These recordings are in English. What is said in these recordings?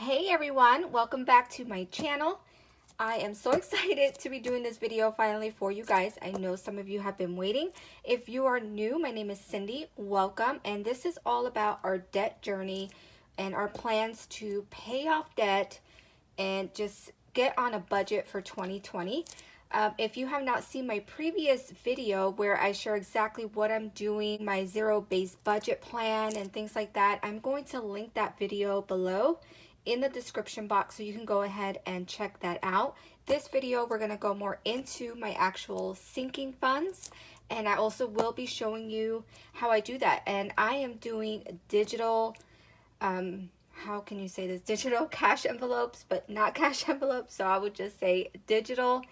Hey everyone, welcome back to my channel. I am so excited to be doing this video finally for you guys. I know some of you have been waiting. If you are new, my name is Cindy. Welcome, and this is all about our debt journey and our plans to pay off debt and just get on a budget for 2020. If you have not seen my previous video where I share exactly what I'm doing, my zero-based budget plan and things like that, I'm going to link that video below in the description box so you can go ahead and check that out. This video, we're going to go more into my actual sinking funds, and I also will be showing you how I do that. And I am doing digital, how can you say this? Digital cash envelopes, but not cash envelopes. So I would just say digital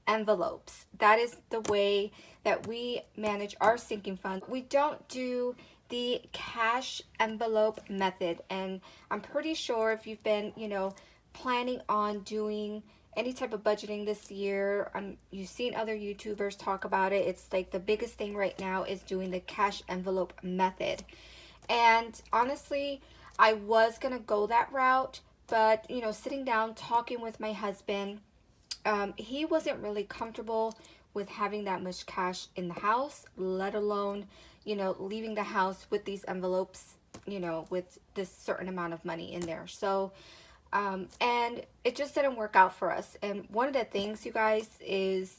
envelopes. That is the way that we manage our sinking fund. We don't do the cash envelope method, and I'm pretty sure if you've been, planning on doing any type of budgeting this year, you've seen other YouTubers talk about it. It's like the biggest thing right now is doing the cash envelope method. And honestly, I was gonna go that route, but sitting down talking with my husband, he wasn't really comfortable with having that much cash in the house, let alone, leaving the house with these envelopes, with this certain amount of money in there. So, and it just didn't work out for us. And one of the things, you guys, is,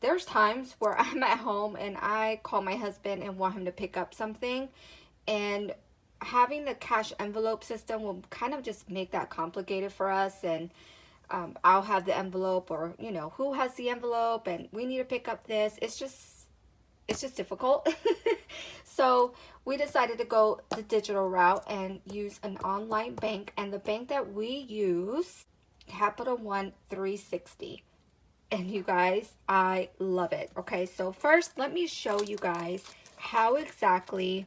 there's times where I'm at home and I call my husband and want him to pick up something, and having the cash envelope system will kind of just make that complicated for us. And I'll have the envelope, or who has the envelope, and we need to pick up this. It's just difficult. So we decided to go the digital route and use an online bank, and the bank that we use, Capital One 360. And you guys, I love it. Okay, so first let me show you guys how exactly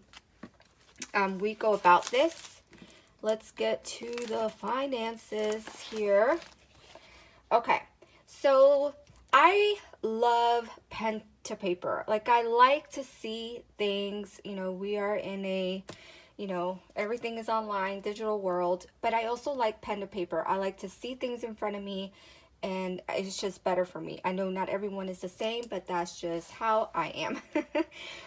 we go about this. Let's get to the finances here. Okay, so I love pen to paper. Like, I like to see things, we are in a, everything is online, digital world, but I also like pen to paper. I like to see things in front of me, and it's just better for me. I know not everyone is the same, but that's just how I am.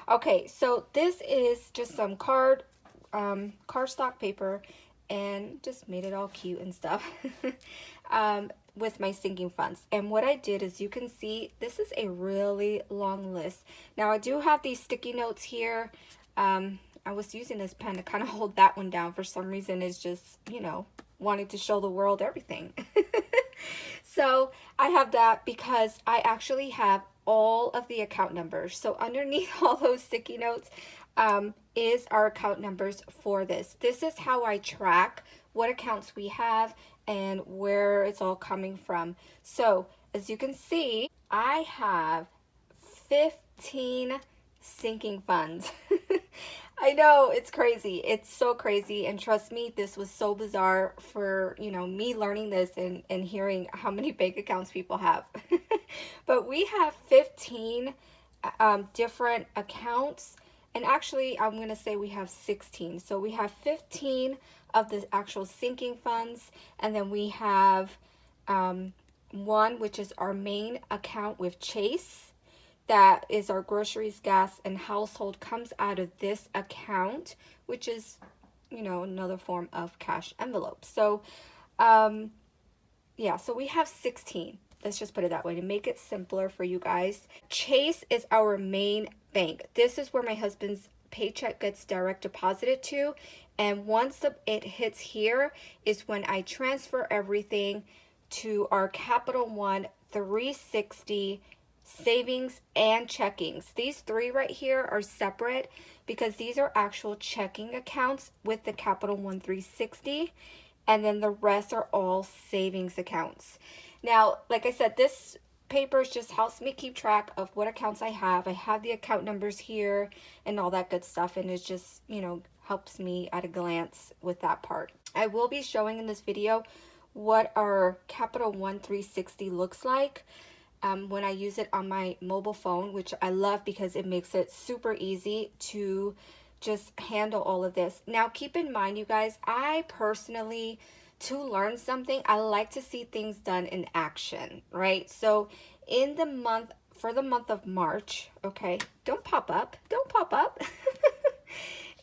Okay, so this is just some cardstock paper, and just made it all cute and stuff. With my sinking funds. And what I did is, you can see this is a really long list. Now I do have these sticky notes here. I was using this pen to kind of hold that one down for some reason. It's just, wanting to show the world everything. So I have that because I actually have all of the account numbers. So underneath all those sticky notes is our account numbers for this. This is how I track what accounts we have and where it's all coming from. So as you can see, I have 15 sinking funds. I know, it's crazy. It's so crazy. And trust me, this was so bizarre for, me learning this and hearing how many bank accounts people have. But we have 15 different accounts. And actually, I'm going to say we have 16. So we have 15 of the actual sinking funds. And then we have one, which is our main account with Chase. That is our groceries, gas, and household comes out of this account, which is, another form of cash envelope. So, yeah, so we have 16. Let's just put it that way to make it simpler for you guys. Chase is our main bank. This is where my husband's paycheck gets direct deposited to. And once it hits here is when I transfer everything to our Capital One 360 savings and checkings. These three right here are separate because these are actual checking accounts with the Capital One 360, and then the rest are all savings accounts. Now, like I said, this paper just helps me keep track of what accounts I have. I have the account numbers here and all that good stuff, and it just, helps me at a glance with that part. I will be showing in this video what our Capital One 360 looks like when I use it on my mobile phone, which I love because it makes it super easy to just handle all of this. Now, keep in mind, you guys, I personally, to learn something, I like to see things done in action, right? So in the month, for the month of March, okay, don't pop up, don't pop up.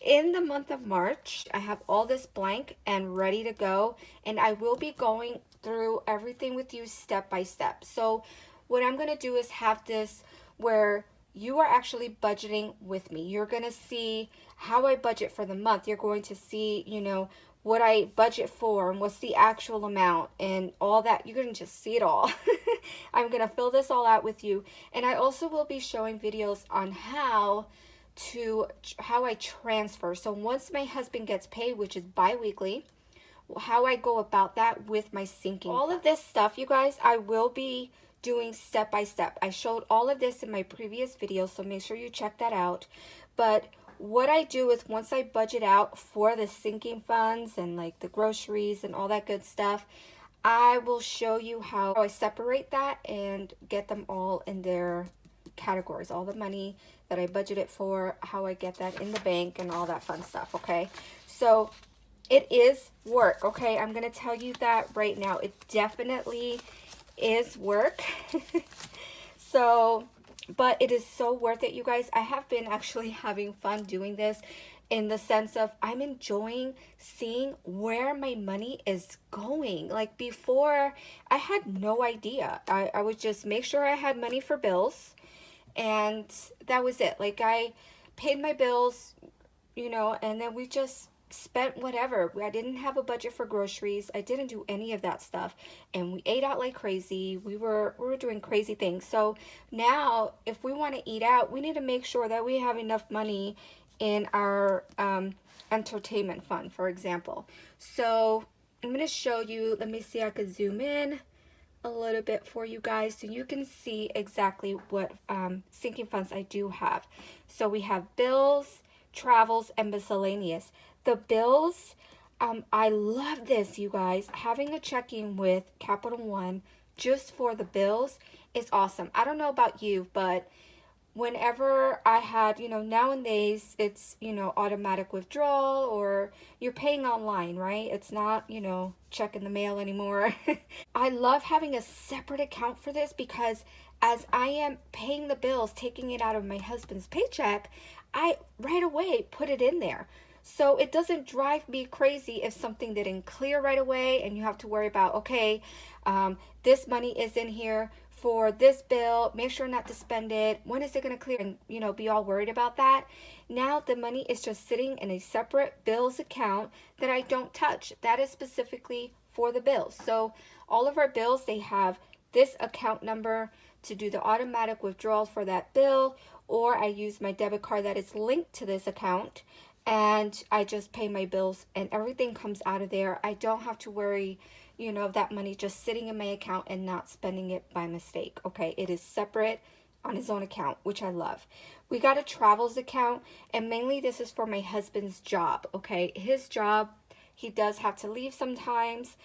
In the month of March, I have all this blank and ready to go, and I will be going through everything with you step by step. So what I'm going to do is have this where you are actually budgeting with me. You're going to see how I budget for the month. You're going to see, you know, what I budget for and what's the actual amount and all that. You're going to just see it all. I'm going to fill this all out with you. And I also will be showing videos on how I transfer. So once my husband gets paid, which is bi-weekly, how I go about that with my sinking. All of this stuff, you guys, I will be doing step by step. I showed all of this in my previous video, so make sure you check that out. But what I do is once I budget out for the sinking funds and like the groceries and all that good stuff, I will show you how I separate that and get them all in their categories, all the money that I budgeted for, how I get that in the bank and all that fun stuff, okay? So it is work, okay? I'm going to tell you that right now. It definitely is work. So, but it is so worth it, you guys. I have been actually having fun doing this in the sense of I'm enjoying seeing where my money is going. Like before, I had no idea. I would just make sure I had money for bills, and that was it. Like I paid my bills, you know, and then we just spent whatever. I didn't have a budget for groceries. I didn't do any of that stuff, and we ate out like crazy. We were doing crazy things. So now if we want to eat out, we need to make sure that we have enough money in our entertainment fund, for example. So I'm going to show you, let me see, I could zoom in a little bit for you guys so you can see exactly what sinking funds I do have. So we have bills, travels, and miscellaneous. The bills, I love this, you guys. Having a checking with Capital One just for the bills is awesome. I don't know about you, but whenever I had, you know, nowadays it's, you know, automatic withdrawal or you're paying online, right? It's not, you know, check in the mail anymore. I love having a separate account for this because as I am paying the bills, taking it out of my husband's paycheck, I right away put it in there. So it doesn't drive me crazy if something didn't clear right away and you have to worry about, okay, this money is in here for this bill, make sure not to spend it, when is it going to clear, and you know, be all worried about that. Now the money is just sitting in a separate bills account that I don't touch. That is specifically for the bills. So all of our bills, they have this account number to do the automatic withdrawal for that bill, or I use my debit card that is linked to this account and I just pay my bills and everything comes out of there. I don't have to worry, you know, that money just sitting in my account and not spending it by mistake. Okay, it is separate on his own account, which I love. We got a travels account, and mainly this is for my husband's job. Okay, his job, he does have to leave sometimes,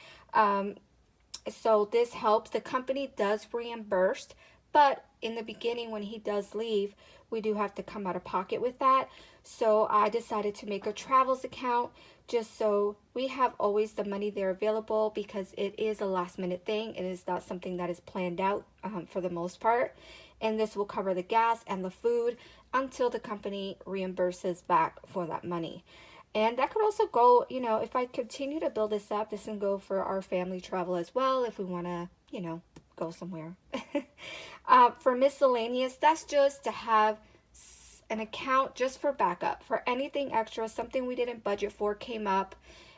so this helps. The company does reimburse, but in the beginning when he does leave, we do have to come out of pocket with that. So I decided to make a travels account just so we have always the money there available, because it is a last minute thing. It is not something that is planned out for the most part. And this will cover the gas and the food until the company reimburses back for that money. And that could also go, you know, if I continue to build this up, this can go for our family travel as well if we want to, you know, go somewhere. For miscellaneous, that's just to have an account just for backup. For anything extra, something we didn't budget for came up,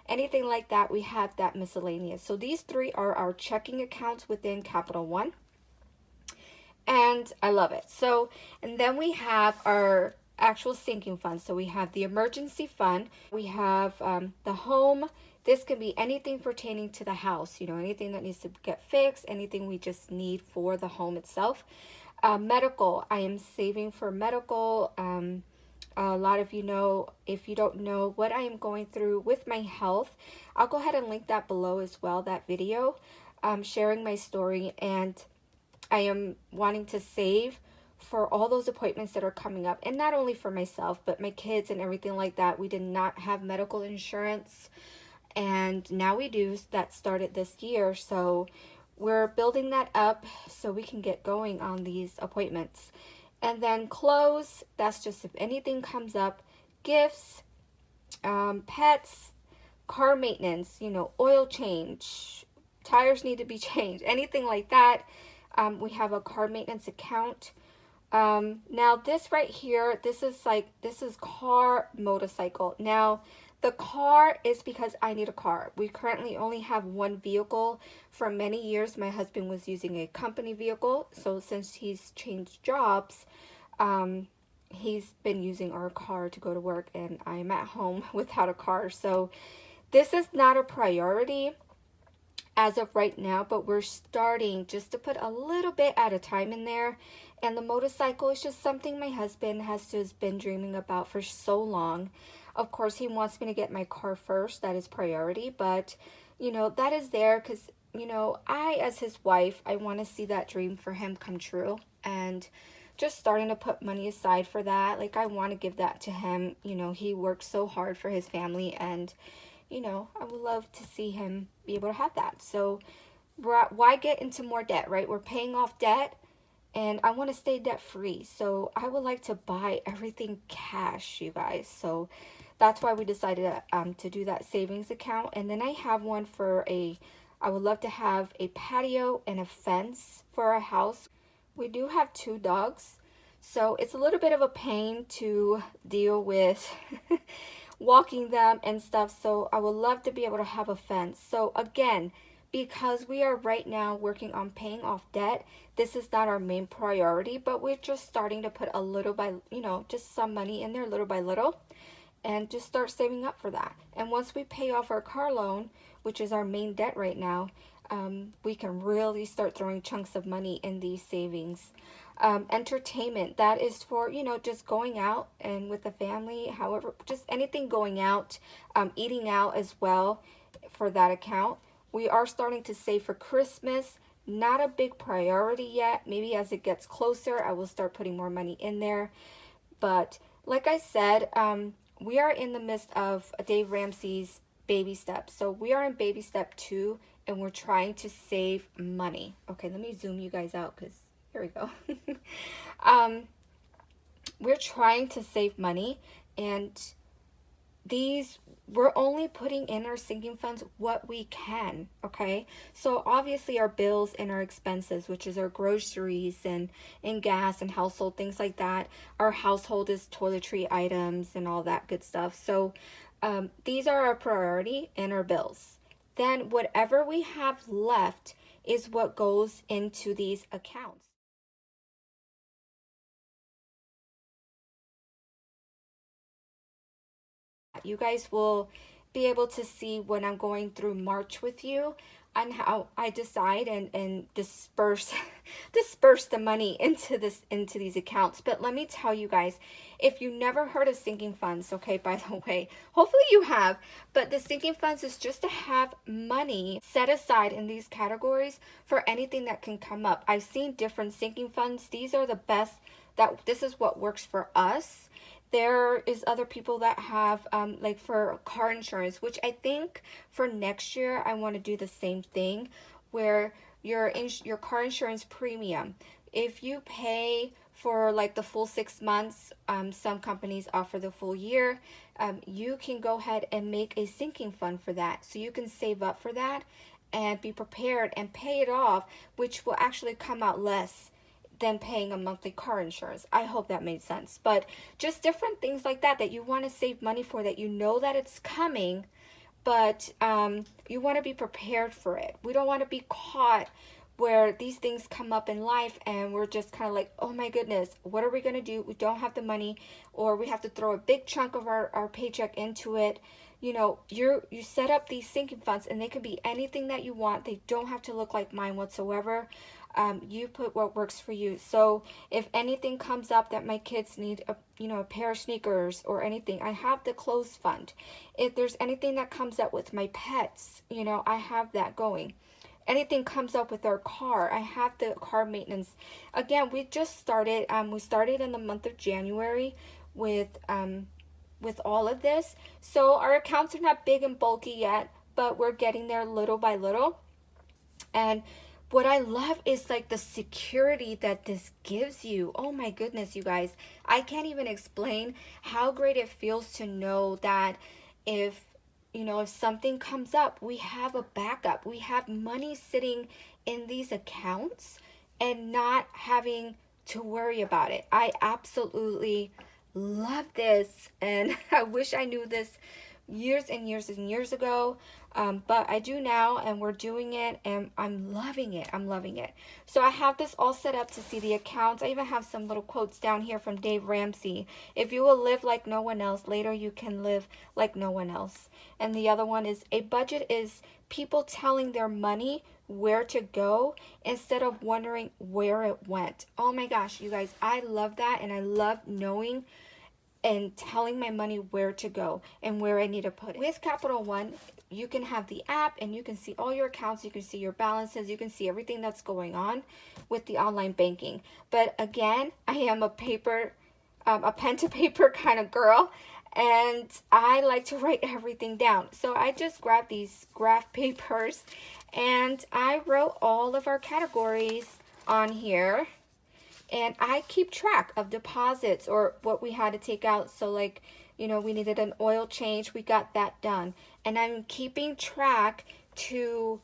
anything like that, we have that miscellaneous. So these three are our checking accounts within Capital One. And I love it. So, and then we have our actual sinking funds. So we have the emergency fund. We have the home. This can be anything pertaining to the house, you know, anything that needs to get fixed, anything we just need for the home itself. Medical, I am saving for medical. A lot of you know, if you don't know what I am going through with my health, I'll go ahead and link that below as well, that video, sharing my story. And I am wanting to save for all those appointments that are coming up, and not only for myself, but my kids and everything like that. We did not have medical insurance, and now we do. That started this year, so we're building that up so we can get going on these appointments. And then clothes, that's just if anything comes up. Gifts, pets, car maintenance, oil change, tires need to be changed, anything like that. We have a car maintenance account. Now this right here, this is car, motorcycle. Now the car is because I need a car. We currently only have one vehicle. For many years, my husband was using a company vehicle. So since he's changed jobs, he's been using our car to go to work, and I'm at home without a car. So this is not a priority as of right now, but we're starting just to put a little bit at a time in there. And the motorcycle is just something my husband has just been dreaming about for so long. Of course, he wants me to get my car first. That is priority. But, that is there because, I, as his wife, I want to see that dream for him come true. And just starting to put money aside for that. Like, I want to give that to him. He works so hard for his family, and I would love to see him be able to have that. So why get into more debt, right? We're paying off debt, and I want to stay debt free. So I would like to buy everything cash, you guys. So that's why we decided to do that savings account. And then I have one I would love to have a patio and a fence for our house. We do have 2 dogs, so it's a little bit of a pain to deal with walking them and stuff. So I would love to be able to have a fence. So again, because we are right now working on paying off debt, this is not our main priority, but we're just starting to put a little by, just some money in there little by little, and just start saving up for that. And once we pay off our car loan, which is our main debt right now, we can really start throwing chunks of money in these savings. Entertainment, that is for, just going out and with the family, however, just anything going out, eating out as well for that account. We are starting to save for Christmas. Not a big priority yet. Maybe as it gets closer, I will start putting more money in there. But like I said, we are in the midst of Dave Ramsey's baby steps. So we are in baby step 2, and we're trying to save money. Okay, let me zoom you guys out because here we go. We're trying to save money, and we're only putting in our sinking funds what we can, okay? So obviously our bills and our expenses, which is our groceries and gas and household, things like that. Our household is toiletry items and all that good stuff. So these are our priority and our bills. Then whatever we have left is what goes into these accounts. You guys will be able to see when I'm going through March with you on how I decide and disperse the money into these accounts. But let me tell you guys, if you never heard of sinking funds, okay, by the way, hopefully you have, but the sinking funds is just to have money set aside in these categories for anything that can come up. I've seen different sinking funds. These are the best. This is what works for us. There is other people that have like for car insurance, which I think for next year I want to do the same thing, where your car insurance premium, if you pay for like the full 6 months, some companies offer the full year, you can go ahead and make a sinking fund for that, so you can save up for that and be prepared and pay it off, which will actually come out less than paying a monthly car insurance. I hope that made sense. But just different things like that you want to save money for, that you know that it's coming, but you want to be prepared for it. We don't want to be caught where these things come up in life and we're just kind of like, oh my goodness, what are we going to do? We don't have the money, or we have to throw a big chunk of our paycheck into it. You set up these sinking funds, and they can be anything that you want. They don't have to look like mine whatsoever. You put what works for you. So if anything comes up that my kids need a pair of sneakers or anything, I have the clothes fund. If there's anything that comes up with my pets, I have that going. anything comes up with our car. I have the car maintenance. Again, we just started. We started in the month of January with all of this. So our accounts are not big and bulky yet, but we're getting there little by little. And what I love is like the security that this gives you. Oh my goodness, you guys. I can't even explain how great it feels to know that if, if something comes up, we have a backup. We have money sitting in these accounts and not having to worry about it. I absolutely love this, and I wish I knew this years and years and years ago, but I do now, and we're doing it, and I'm loving it. I'm loving it. So I have this all set up to see the accounts. I even have some little quotes down here from Dave Ramsey. If you will live like no one else, later you can live like no one else. And the other one is, a budget is people telling their money where to go instead of wondering where it went. Oh my gosh, you guys, I love that, and I love knowing and telling my money where to go and where I need to put it. With Capital One, you can have the app and you can see all your accounts, you can see your balances, you can see everything that's going on with the online banking. But again, I am a pen to paper kind of girl, and I like to write everything down. So I just grabbed these graph papers and I wrote all of our categories on here. And I keep track of deposits or what we had to take out. So like, we needed an oil change. We got that done. And I'm keeping track to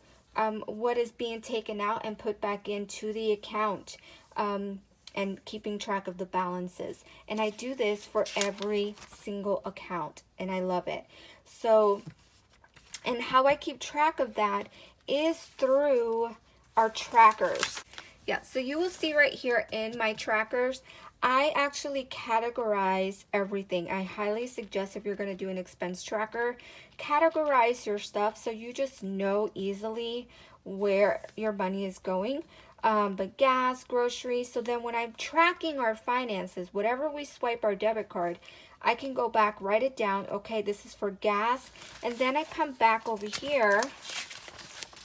what is being taken out and put back into the account, and keeping track of the balances. And I do this for every single account, and I love it. So, and how I keep track of that is through our trackers. Yeah, so you will see right here in my trackers, I actually categorize everything. I highly suggest, if you're going to do an expense tracker, categorize your stuff so you just know easily where your money is going. But gas, groceries, so then when I'm tracking our finances, whatever we swipe our debit card, I can go back, write it down. Okay, this is for gas. And then I come back over here,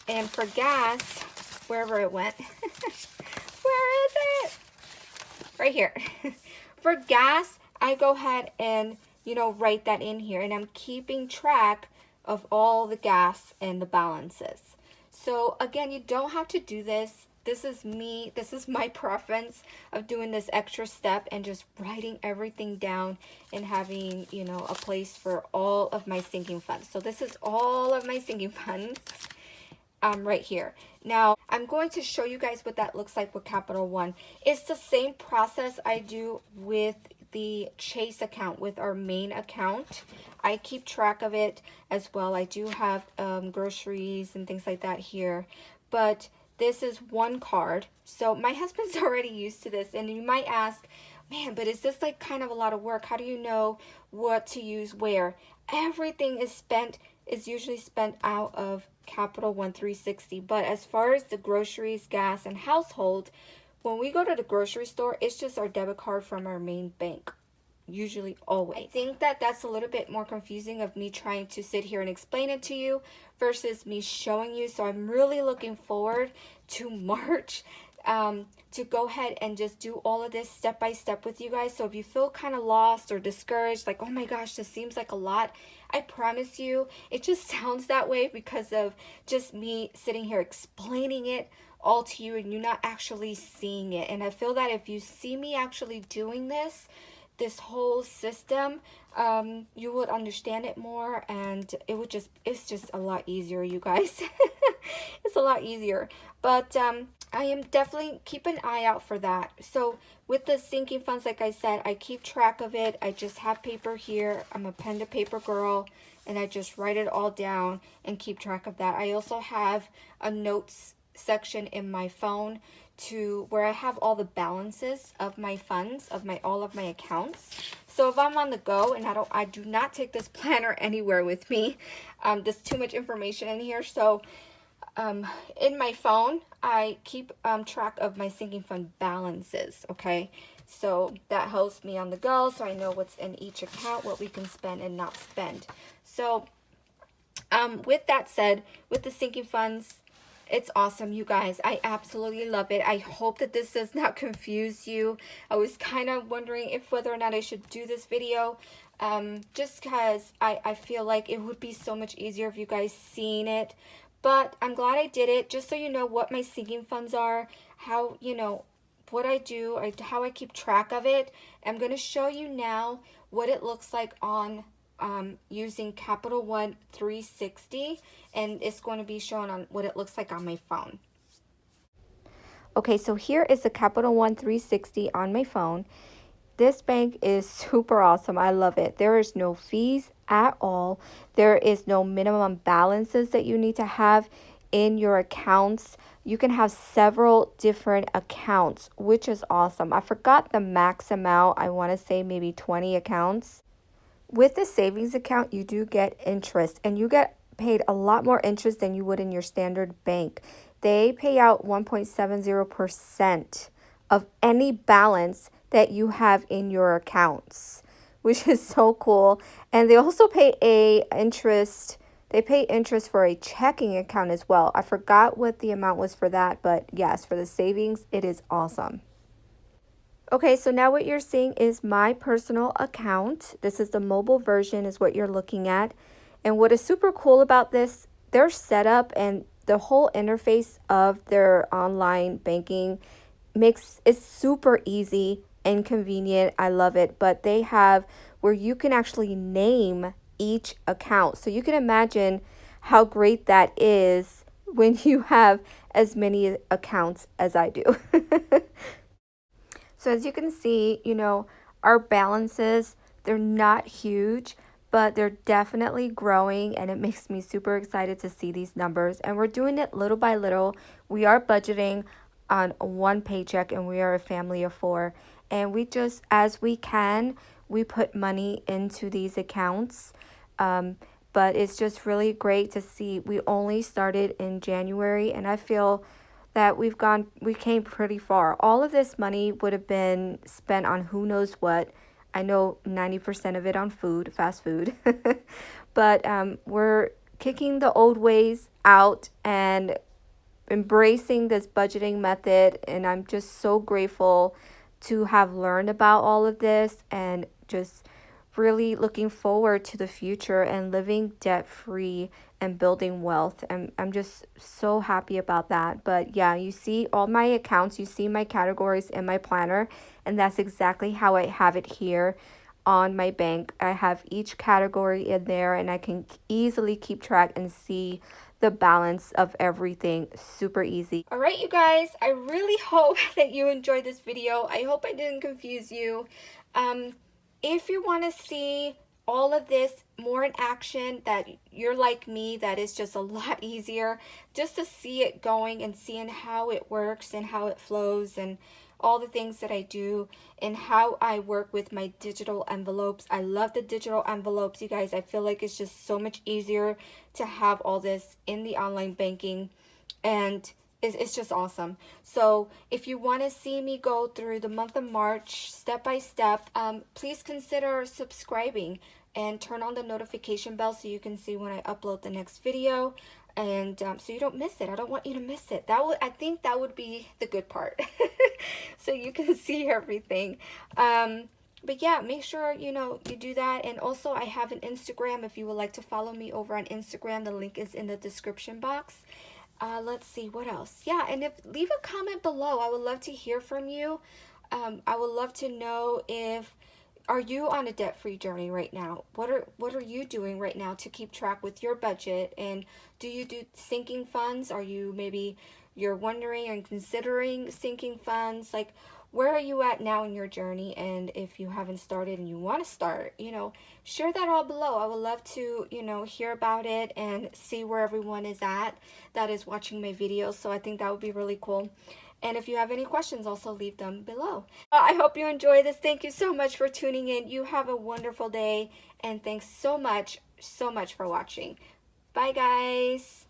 and for gas, wherever it went, where is it? Right here. For gas, I go ahead and, write that in here. And I'm keeping track of all the gas and the balances. So again, you don't have to do this. This is me. This is my preference of doing this extra step and just writing everything down and having, a place for all of my sinking funds. So this is all of my sinking funds. Right here. Now, I'm going to show you guys what that looks like with Capital One. It's the same process I do with the Chase account, with our main account. I keep track of it as well. I do have groceries and things like that here, but this is one card. So my husband's already used to this, and you might ask, man, but is this like kind of a lot of work? How do you know what to use where? Everything is usually spent out of Capital One 360. But as far as the groceries, gas, and household, when we go to the grocery store, it's just our debit card from our main bank. Usually, always. I think that that's a little bit more confusing of me trying to sit here and explain it to you versus me showing you. So I'm really looking forward to March to go ahead and just do all of this step by step with you guys. So if you feel kind of lost or discouraged, like, oh my gosh, this seems like a lot, I promise you, it just sounds that way because of just me sitting here explaining it all to you and you not actually seeing it. And I feel that if you see me actually doing this whole system, you would understand it more, and it's just a lot easier, you guys. It's a lot easier. But I am definitely keep an eye out for that. So with the sinking funds, like I said, I keep track of it. I just have paper here. I'm a pen to paper girl, and I just write it all down and keep track of that. I also have a notes section in my phone where I have all the balances of my funds, of all of my accounts. So if I'm on the go and I do not take this planner anywhere with me, there's too much information in here. So in my phone, I keep track of my sinking fund balances. Okay, so that helps me on the go, so I know what's in each account, what we can spend and not spend. So with that said, with the sinking funds, It's awesome, you guys. I absolutely love it. I hope that this does not confuse you. I was kind of wondering if whether or not I should do this video, just because I feel like it would be so much easier if you guys seen it. But I'm glad I did it, just so you know what my sinking funds are, how, you know, what I do, how I keep track of it. I'm going to show you now what it looks like on using Capital One 360, and it's going to be shown on what it looks like on my phone. Okay, so here is the Capital One 360 on my phone. This bank is super awesome. I love it. There is no fees at all. There is no minimum balances that you need to have in your accounts. You can have several different accounts, which is awesome. I forgot the max amount. I want to say maybe 20 accounts. With the savings account, you do get interest, and you get paid a lot more interest than you would in your standard bank. They pay out 1.70% of any balance that you have in your accounts, which is so cool. And they also pay interest for a checking account as well. I forgot what the amount was for that, but yes, for the savings, it is awesome. Okay, so now what you're seeing is my personal account. This is the mobile version is what you're looking at. And what is super cool about this, their setup and the whole interface of their online banking makes it super easy and convenient. I love it. But they have where you can actually name each account. So you can imagine how great that is when you have as many accounts as I do. So as you can see, you know, our balances, they're not huge, but they're definitely growing, and it makes me super excited to see these numbers. And we're doing it little by little. We are budgeting on one paycheck, and we are a family of four. And we just, as we can, we put money into these accounts. But it's just really great to see. We only started in January, and I feel that we came pretty far. All of this money would have been spent on who knows what. I know 90% of it on food, fast food. But we're kicking the old ways out and embracing this budgeting method. And I'm just so grateful to have learned about all of this, and just really looking forward to the future and living debt free and building wealth. I'm just so happy about that. But yeah, you see all my accounts, you see my categories in my planner, and that's exactly how I have it here on my bank. I have each category in there, and I can easily keep track and see the balance of everything super easy. All right, you guys, I really hope that you enjoyed this video. I hope I didn't confuse you. If you want to see all of this more in action, that you're like me, that is just a lot easier just to see it going and seeing how it works and how it flows and all the things that I do and how I work with my digital envelopes. I love the digital envelopes, you guys. I feel like it's just so much easier to have all this in the online banking, and it's just awesome. So if you want to see me go through the month of March step by step, please consider subscribing and turn on the notification bell so you can see when I upload the next video, and so you don't miss it. I don't want you to miss it. I think that would be the good part. So you can see everything. But yeah, make sure, you know, you do that. And also I have an Instagram if you would like to follow me over on Instagram. The link is in the description box. Let's see what else. Yeah, and leave a comment below. I would love to hear from you. I would love to know are you on a debt-free journey right now? What are you doing right now to keep track with your budget? And do you do sinking funds? You're wondering and considering sinking funds? Like, where are you at now in your journey? And if you haven't started and you want to start, you know, share that all below. I would love to, you know, hear about it and see where everyone is at that is watching my videos. So I think that would be really cool. And if you have any questions, also leave them below. I hope you enjoy this. Thank you so much for tuning in. You have a wonderful day. And thanks so much for watching. Bye, guys.